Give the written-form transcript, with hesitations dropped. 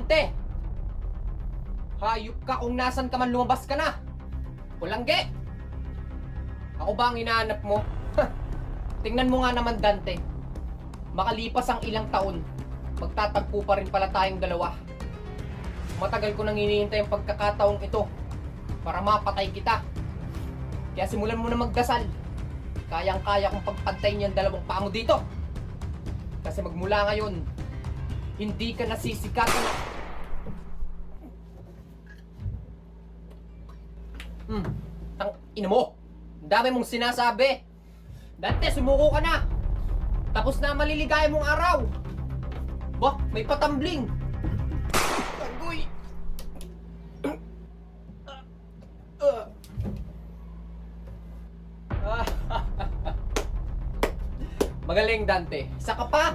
Dante! Hayop ka kung nasan ka man, lumabas ka na! Pulangge! Ako ba ang hinahanap mo? Tingnan mo nga naman, Dante. Makalipas ang ilang taon, magtatagpo pa rin pala tayong dalawa. Matagal ko nang hinihintay ang pagkakataong ito para mapatay kita. Kaya simulan mo na magdasal. Kayang-kaya kong pagpantayin yung dalawang paa mo dito. Kasi magmula ngayon, hindi ka nasisikatan. Tang ina mo. Ang dami mong sinasabi. Dante, sumuko ka na. Tapos na maliligaya mong araw. Bah, may patambling. Agoy. Magaling, Dante. Isa ka pa.